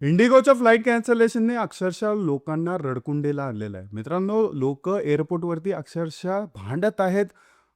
इंडिगोच्या flight कॅन्सलेशनने अक्षरशः लोकांना रडकुंडीला आणलेलं आहे. मित्रांनो, लोक एअरपोर्टवरती अक्षरशः भांडत आहेत,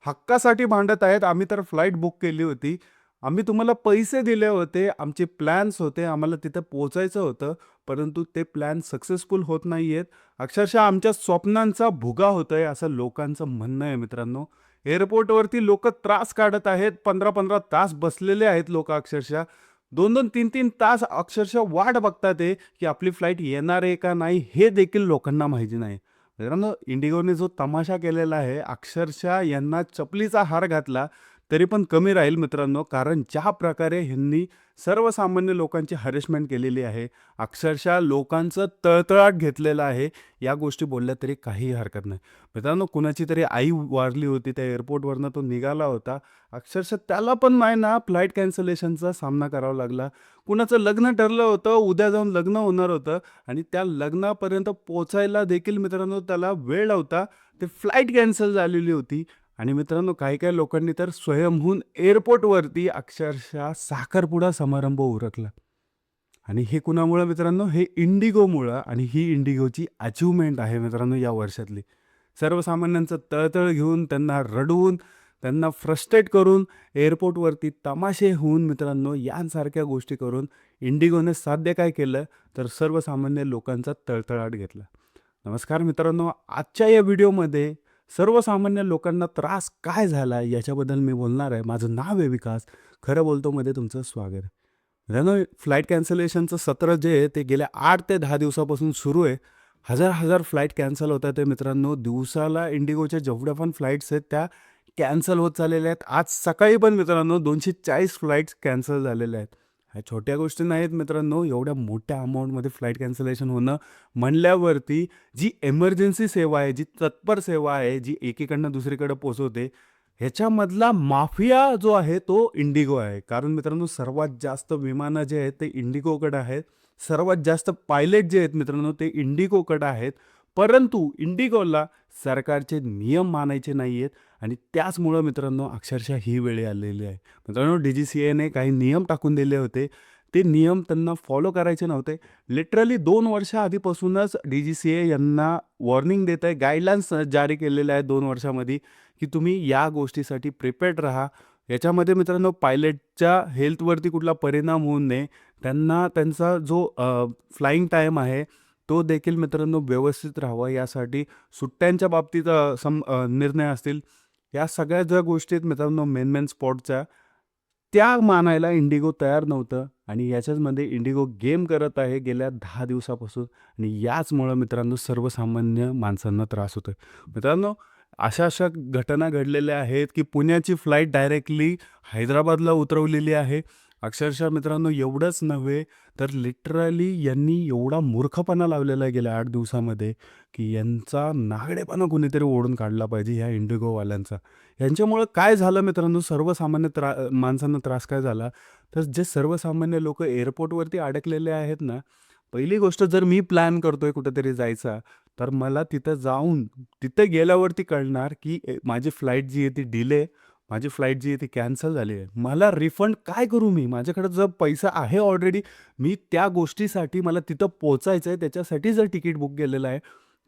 हक्कासाठी भांडत आहेत. आम्ही तर फ्लाइट बुक केली होती, आम्ही तुम्हाला पैसे दिले होते, आमचे प्लॅन्स होते, आम्हाला तिथं पोहोचायचं होतं, परंतु ते प्लॅन सक्सेसफुल होत नाही आहेत. अक्षरशः आमच्या स्वप्नांचा भुगा होतोय असं लोकांचं म्हणणं आहे. मित्रांनो, एअरपोर्टवरती लोक त्रास काढत आहेत, 15-15 तास बसलेले आहेत लोक. अक्षरशः 2-2, 3-3 तास अक्षरशः वाट बघतात आहे, की आपली फ्लाइट येणार आहे का नाही, हे देखील लोकांना माहिती नाही. मित्रांनो, इंडिगोने जो तमाशा केलेला आहे, अक्षरशः यांना चपलीचा हार घातला तरी पण कमी राहील मित्रांनो. कारण ज्या प्रकारे ह्यांनी सर्वसामान्य लोकांची हॅरेसमेंट केलेली आहे, अक्षरशः लोकांचं तळतळाट घेतलेलं आहे, या गोष्टी बोलल्या तरी काहीही हरकत नाही. मित्रांनो, कुणाची तरी आई वारली होती, त्या एअरपोर्टवरनं तो निघाला होता. अक्षरशः त्याला पण नाही ना फ्लाइट कॅन्सलेशनचा सामना करावा लागला. कुणाचं लग्न ठरलं होतं, उद्या जाऊन लग्न होणार होतं आणि त्या लग्नापर्यंत पोहोचायला देखील मित्रांनो त्याला वेळ नव्हता. ते फ्लाइट कॅन्सल झालेली होती. आणि मित्रांनो, काही-काही लोकांनी तर स्वयंहून एअरपोर्टवरती अक्षरशः साखरपुडा समारंभ उरकला. आणि हे कुणामुळं मित्रांनो? हे इंडिगोमुळं. आणि ही इंडिगोची अचीव्हमेंट आहे मित्रांनो या वर्षातली. सर्वसामान्यांचं तळतळ घेऊन, त्यांना रडवून, त्यांना फ्रस्ट्रेट करून, एअरपोर्टवरती तमाशे होऊन मित्रांनो, यांसारख्या गोष्टी करून इंडिगोने साध्य काय केलं, तर सर्वसामान्य लोकांचा तळतळाट घेतला. नमस्कार मित्रांनो, आजच्या या व्हिडिओमध्ये सर्वसामान्य लोकांना त्रास काय झाला याच्याबद्दल मी बोलणार आहे. माझं नाव आहे विकास. खरं बोलतो मध्ये तुमचं स्वागत आहे. मित्रांनो, फ्लाईट कॅन्सलेशनचं सत्र जे आहे ते गेल्या 8 ते 10 दिवसापासून सुरू आहे. हजार फ्लाईट कॅन्सल होत आहेत मित्रांनो. दिवसाला इंडिगोच्या जेवढ्या पण फ्लाईट्स आहेत त्या कॅन्सल होत चाललेल्या आहेत. आज सकाळी पण मित्रांनो 240 फ्लाईट्स कॅन्सल झालेल्या आहेत. ह्या छोट्या गोष्टी नाहीत मित्रांनो. एवढ्या मोठ्या अमाऊंटमध्ये फ्लाईट कॅन्सलेशन होणं म्हणल्यावरती जी एमर्जन्सी सेवा आहे, जी तत्पर सेवा आहे, जी एकीकडनं दुसरीकडे पोहोचवते, ह्याच्यामधला माफिया जो आहे तो इंडिगो आहे. कारण मित्रांनो, सर्वात जास्त विमानं जे आहेत ते इंडिगोकडे आहेत. सर्वात जास्त पायलट जे आहेत मित्रांनो ते इंडिगोकडे आहेत. परंतु इंडिगोला सरकारचे नियम मानायचे नाही आहेत आणि त्याचमुळं मित्रांनो अक्षरशः ही वेळ आलेली आहे. मित्रांनो, DGCAने काही नियम टाकून दिले होते. ते नियम त्यांना फॉलो करायचे नव्हते. लिटरली 2 वर्ष आधीपासूनच DGCA यांना वॉर्निंग देत आहे, गाईडलाईन्स जारी केलेल्या आहेत 2 वर्षामध्ये, की तुम्ही या गोष्टीसाठी प्रिपेअर्ड राहा. याच्यामध्ये मित्रांनो पायलटच्या हेल्थवरती कुठला परिणाम होऊ नये. त्यांना त्यांचा जो फ्लाइंग टाईम आहे तो देखील मित्रांनो व्यवस्थित राहावा यासाठी सुट्ट्यांच्या बाबतीत निर्णय असतील. या सगळ्या ज्या गोष्टी आहेत मित्रांनो मेन स्पॉटच्या, त्या मानायला इंडिगो तयार नव्हतं आणि याच्याचमध्ये इंडिगो गेम करत आहे गेल्या 10 दिवसापासून आणि याचमुळं मित्रांनो सर्वसामान्य माणसांना त्रास होतोय. मित्रांनो, अशा घटना घडलेल्या आहेत, की पुण्याची फ्लाइट डायरेक्टली हैदराबादला उतरवलेली आहे. अक्षरशः मित्रांनो एवढंच नव्हे, तर लिटरली यांनी एवढा मूर्खपणा लावलेला आहे गेल्या 8 दिवसामध्ये, की यांचा नागडेपणा कुणीतरी ओढून काढला पाहिजे ह्या इंडिगोवाल्यांचा. यांच्यामुळं काय झालं मित्रांनो, सर्वसामान्य माणसांना त्रास काय झाला, तर जे सर्वसामान्य लोकं एअरपोर्टवरती अडकलेले आहेत ना, पहिली गोष्ट जर मी प्लॅन करतोय कुठेतरी जायचा, तर मला तिथं जाऊन तिथे गेल्यावरती कळणार, की माझी फ्लाइट जी आहे ती डिले, माझी फ्लाइट जी आहे ती कॅन्सल झाली आहे. मला रिफंड काय करू मी? माझ्याकडे जर पैसा आहे ऑलरेडी, मी त्या गोष्टीसाठी मला तिथं पोहोचायचं आहे, त्याच्यासाठी जर तिकीट बुक केलेलं आहे,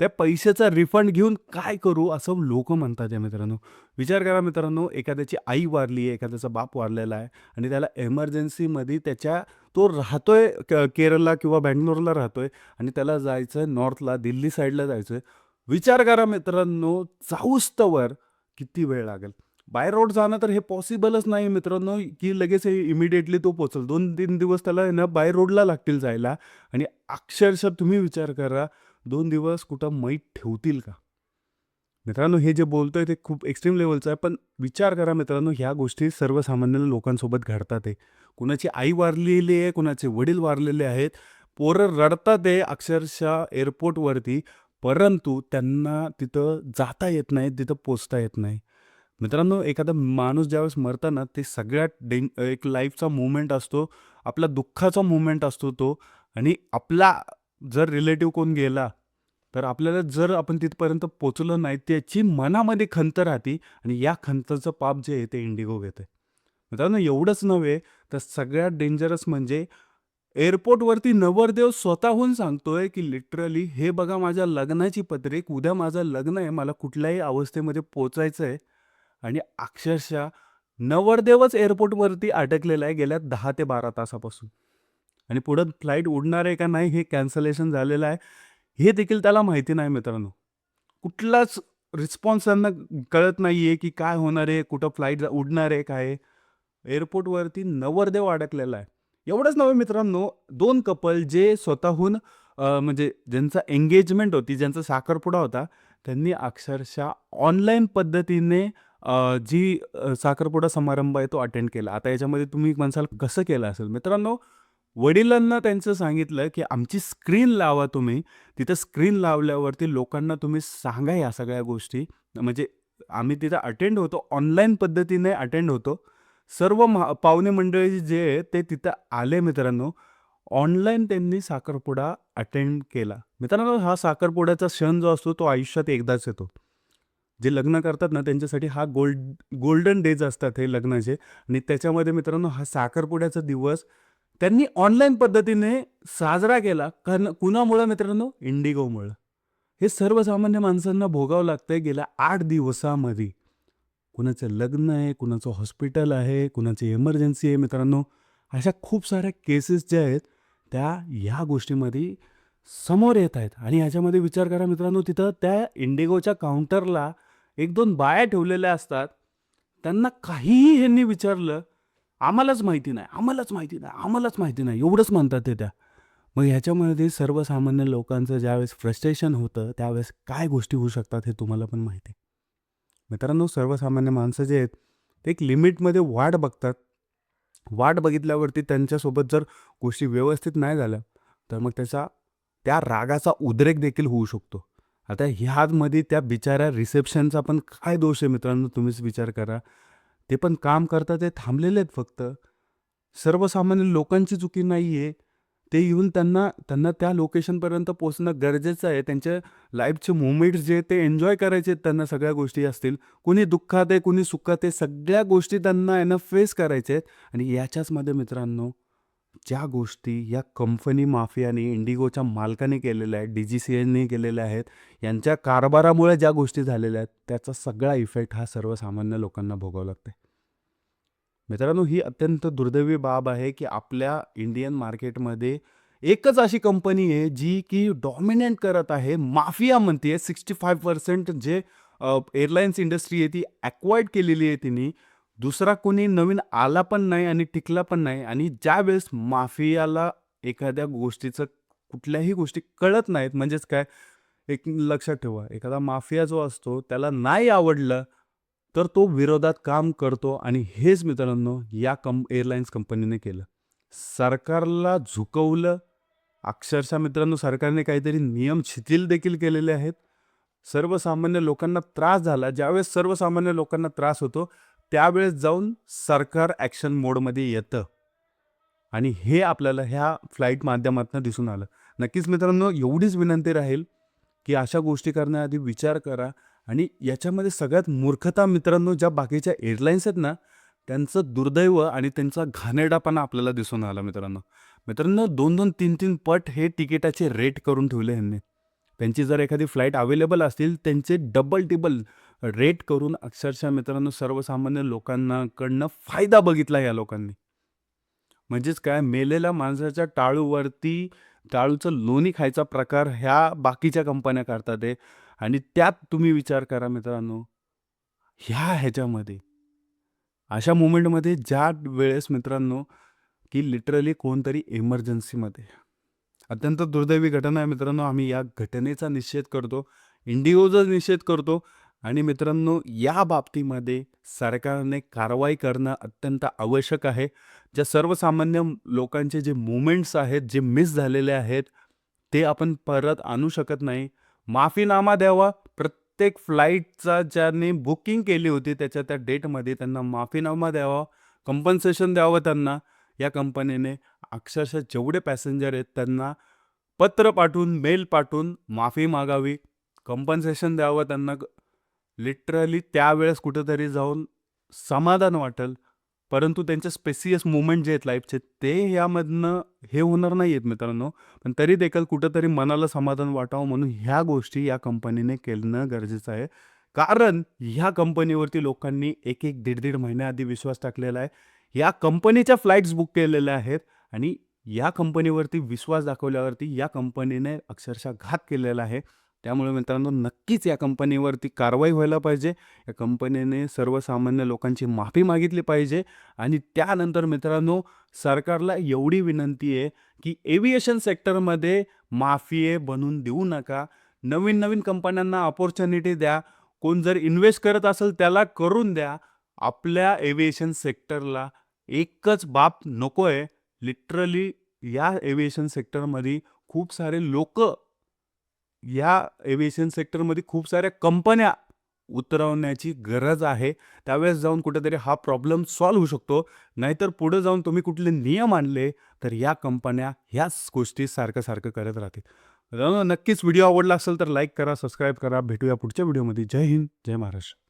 त्या पैशाचा रिफंड घेऊन काय करू? असं लोकं म्हणतात आहे मित्रांनो. विचार करा मित्रांनो, एखाद्याची आई वारली आहे, एखाद्याचा बाप वारलेला आहे आणि त्याला एमर्जन्सीमध्ये तो राहतोय केरळला किंवा बंगलोरला राहतोय आणि त्याला जायचं आहे नॉर्थला, दिल्ली साईडला जायचं आहे. विचार करा मित्रांनो, जाऊस्तवर किती वेळ लागेल? बाय रोड जाणं तर हे पॉसिबलच नाही मित्रांनो, की लगेच इमिडिएटली तो पोहोचेल. 2-3 दिवस त्याला आहे ना बाय रोडला लागतील जायला आणि अक्षरशः तुम्ही विचार करा 2 दिवस कुठं मैत ठेवतील का? मित्रांनो, हे जे बोलतोय ते खूप एक्स्ट्रीम लेव्हलचं आहे. पण विचार करा मित्रांनो, ह्या गोष्टी सर्वसामान्य लोकांसोबत घडतात आहे. कुणाची आई वारलेली आहे, कुणाचे वडील वारलेले आहेत. पोरं रडतात आहे अक्षरशः एअरपोर्टवरती, परंतु त्यांना तिथं जाता येत नाही, तिथं पोहोचता येत नाही. मित्रांनो, एखादा माणूस ज्यावेळेस मरतं ना, ते सगळ्यात एक लाईफचा मोमेंट असतो. आपला दुःखाचा मोमेंट असतो तो आणि आपला जर रिलेटिव्ह कोण गेला, तर आपल्याला जर आपण तिथपर्यंत पोहोचलो नाही, त्याची मनामध्ये खंत राहते आणि या खंतचं पाप जे आहे ते इंडिगो घेते. मित्रांनो, एवढंच नव्हे, तर सगळ्यात डेंजरस म्हणजे एअरपोर्टवरती नवरदेव स्वतःहून सांगतोय, की लिटरली हे बघा माझ्या लग्नाची पत्रिक, उद्या माझं लग्न आहे, मला कुठल्याही अवस्थेमध्ये पोहोचायचं आहे आणि अक्षरशः नवरदेवच एअरपोर्टवरती अडकलेला आहे गेल्या 10 ते 12 तासापासून आणि पुढं फ्लाइट उडणार आहे का नाही हे कॅन्सलेशन झालेलं आहे, हे देखील त्याला माहिती नाही मित्रांनो. कुठलाच रिस्पॉन्स त्यांना कळत नाहीये, की काय होणार आहे, कुठं फ्लाइट उडणार आहे, काय आहे? एअरपोर्टवरती नवरदेव अडकलेला आहे. एवढंच नव्हे मित्रांनो, 2 कपल जे स्वतःहून म्हणजे ज्यांचा एंगेजमेंट होती, ज्यांचा साखरपुडा होता, त्यांनी अक्षरशः ऑनलाईन पद्धतीने साखरपुडा समारंभ आहे तो अटेंड केला. आता याच्यामध्ये तुम्ही म्हणसाल कसं केलं असेल? मित्रांनो, वडिलांना त्यांचं सांगितलं, की आमची स्क्रीन लावा तुम्ही. तिथं स्क्रीन लावल्यावरती लोकांना तुम्ही सांगा या सगळ्या गोष्टी. म्हणजे आम्ही तिथं अटेंड होतो, ऑनलाईन पद्धतीने अटेंड होतो. सर्व पाहुणे मंडळी जे आहे ते तिथं आले मित्रांनो. ऑनलाईन त्यांनी साखरपुडा अटेंड केला. मित्रांनो, हा साखरपुड्याचा क्षण जो असतो तो आयुष्यात एकदाच येतो. जे लग्न करतात ना त्यांच्यासाठी हा गोल्डन डेज असतात हे लग्नाचे आणि त्याच्यामध्ये मित्रांनो हा साखरपुड्याचा दिवस त्यांनी ऑनलाईन पद्धतीने साजरा केला. कारण कुणामुळं मित्रांनो? इंडिगोमुळं. हे सर्वसामान्य माणसांना भोगावं लागतंय गेल्या 8 दिवसामध्ये. कुणाचं लग्न आहे, कुणाचं हॉस्पिटल आहे, कुणाची इमर्जन्सी आहे मित्रांनो. अशा खूप साऱ्या केसेस ज्या आहेत, त्या ह्या गोष्टीमध्ये समोर येत आहेत आणि ह्याच्यामध्ये विचार करा मित्रांनो, तिथं त्या इंडिगोच्या काउंटरला 1-2 बाया ठेवलेल्या असतात. त्यांना काहीही ह्यांनी विचारलं, "आम्हालाच माहिती नाही, आम्हालाच माहिती नाही, आम्हालाच माहिती नाही." एवढंच म्हणतात ते त्या. मग ह्याच्यामध्ये सर्वसामान्य लोकांचं ज्यावेळेस फ्रस्ट्रेशन होतं, त्यावेळेस काय गोष्टी होऊ शकतात हे तुम्हाला पण माहिती आहे. मित्रांनो, सर्वसामान्य माणसं जे आहेत, ते एक लिमिटमध्ये वाट बघतात. वाट बघितल्यावरती त्यांच्यासोबत जर गोष्टी व्यवस्थित नाही झाल्या, तर मग त्या रागाचा उद्रेक देखील होऊ शकतो. आता ह्यामध्ये त्या बिचाऱ्या रिसेप्शनचा पण काय दोष आहे मित्रांनो, तुम्हीच विचार करा. ते पण काम करतात, ते थांबलेले आहेत फक्त. सर्वसामान्य लोकांची चुकी नाही आहे. ते येऊन त्यांना त्यांना त्या लोकेशनपर्यंत पोहोचणं गरजेचं आहे. त्यांच्या लाईफचे मोमेंट्स जे आहेत ते एन्जॉय करायचे आहेत त्यांना सगळ्या गोष्टी असतील. कुणी दुःखात आहे, कुणी सुखात आहे, सगळ्या गोष्टी त्यांना आहे ना फेस करायच्या आहेत आणि याच्याचमध्ये मित्रांनो, ज्या गोष्टी या कंपनी माफियाने, इंडिगोच्या मालकाने केलेल्या आहेत, DGCAने केलेल्या आहेत, यांच्या कारभारामुळे ज्या गोष्टी झालेल्या आहेत, त्याचा सगळा इफेक्ट हा सर्वसामान्य लोकांना भोगावा लागतोय. मित्रांनो, ही अत्यंत दुर्दैवी बाब आहे, की आपल्या इंडियन मार्केटमध्ये एकच अशी कंपनी आहे, जी की डॉमिनेट करत आहे. माफिया म्हणते 65% जे एअरलाइन्स इंडस्ट्री आहे ती ॲक्वायर्ड केलेली आहे तिने. दुसरा कोणी नवीन आला पण नाही आणि टिकला पण नाही आणि ज्यावेळेस माफियाला एखाद्या गोष्टीचं कुठल्याही गोष्टी कळत नाहीत, म्हणजेच काय, एक लक्षात ठेवा, एखादा माफिया जो असतो त्याला नाही आवडलं तर तो विरोधात काम करतो आणि हेच मित्रांनो या एअरलाइन्स कंपनीने केलं. सरकारला झुकवलं. अक्षरशः मित्रांनो सरकारने काहीतरी नियम शिथिल देखील केलेले आहेत. सर्वसामान्य लोकांना त्रास झाला. ज्यावेळेस सर्वसामान्य लोकांना त्रास होतो, त्यावेळेस जाऊन सरकार ॲक्शन मोडमध्ये येतं आणि हे आपल्याला ह्या फ्लाइट माध्यमातून दिसून आलं. नक्कीच मित्रांनो, एवढीच विनंती राहील, की अशा गोष्टी करण्याआधी विचार करा आणि याच्यामध्ये सगळ्यात मूर्खता मित्रांनो, ज्या बाकीच्या एअरलाईन्स आहेत ना, त्यांचं दुर्दैव आणि त्यांचा घाणेरडापणा आपल्याला दिसून आला मित्रांनो. मित्रांनो, 2-2, 3-3 पट हे तिकिटाचे रेट करून ठेवले ह्यांनी. त्यांची जर एखादी फ्लाइट अवेलेबल असतील, त्यांचे डबल-टिबल रेट करून अक्षरशः मित्रांनो सर्वसामान्य लोकांकडनं फायदा बघितला या लोकांनी. म्हणजेच काय, मेलेल्या माणसाच्या टाळूचं लोणी खायचा प्रकार ह्या बाकीच्या कंपन्या करतात आहे आणि त्यात तुम्ही विचार करा मित्रांनो, ह्याच्यामध्ये अशा मोमेंटमध्ये ज्या वेळेस मित्रांनो, की लिटरली कोणतरी इमर्जन्सीमध्ये अत्यंत दुर्दैवी घटना आहे मित्रांनो. आम्ही या घटनेचा निषेध करतो. इंडिगोचा निषेध करतो आणि मित्रांनो या बाबतीमध्ये सरकारने कारवाई करणं अत्यंत आवश्यक आहे. ज्या सर्वसामान्य लोकांचे जे मोमेंट्स आहेत, जे मिस झालेले आहेत, ते आपण परत आणू शकत नाही. माफीनामा द्यावा. प्रत्येक फ्लाइटचा ज्यांनी बुकिंग केली होती त्याच्या त्या डेटमध्ये त्यांना माफीनामा द्यावा. कंपन्सेशन द्यावं त्यांना या कंपनीने. अक्षरशः जेवढे पॅसेंजर आहेत त्यांना पत्र पाठवून, मेल पाठवून माफी मागावी. कंपन्सेशन द्यावं त्यांना. लिटरली त्यावेळेस कुठेतरी जाऊन समाधान वाटेल. परंतु त्यांचे स्पेसियस मोमेंट जे आहेत लाईफचे ते यामधनं हे होणार नाही आहेत मित्रांनो. पण तरी देखील कुठेतरी मनाला समाधान वाटावं म्हणून ह्या गोष्टी या कंपनीने करणं गरजेचं आहे. कारण ह्या कंपनीवरती लोकांनी 1-1, दीड-दीड महिन्याआधी विश्वास टाकलेला आहे. या कंपनीच्या फ्लाइट्स बुक केलेल्या आहेत आणि या कंपनीवरती विश्वास दाखवल्यावरती या कंपनीने अक्षरशः घात केलेला आहे. त्यामुळे मित्रांनो नक्कीच या कंपनीवरती कारवाई व्हायला पाहिजे. या कंपनीने सर्वसामान्य लोकांची माफी मागितली पाहिजे आणि त्यानंतर मित्रांनो सरकारला एवढी विनंती आहे, की एव्हिएशन सेक्टरमध्ये माफिये बनवून देऊ नका. नवीन-नवीन कंपन्यांना अपॉर्च्युनिटी द्या. कोण जर इन्व्हेस्ट करत असेल त्याला करून द्या. आपल्या एव्हिएशन सेक्टरला एकच बाप नकोय. लिटरली या एव्हिएशन सेक्टरमध्ये खूप सारे लोकं या एव्हिएशन सेक्टरमध्ये खूप साऱ्या कंपन्या उतरवण्याची गरज आहे. त्यावेळेस जाऊन कुठेतरी हा प्रॉब्लेम सॉल्व्ह होऊ शकतो. नाहीतर पुढे जाऊन तुम्ही कुठले नियम आणले, तर या कंपन्या ह्याच गोष्टी सारखं-सारखं करत राहतील. मित्रांनो, नक्कीच व्हिडिओ आवडला असेल तर लाईक करा, सबस्क्राईब करा. भेटूया पुढच्या व्हिडिओमध्ये. जय हिंद, जय महाराष्ट्र.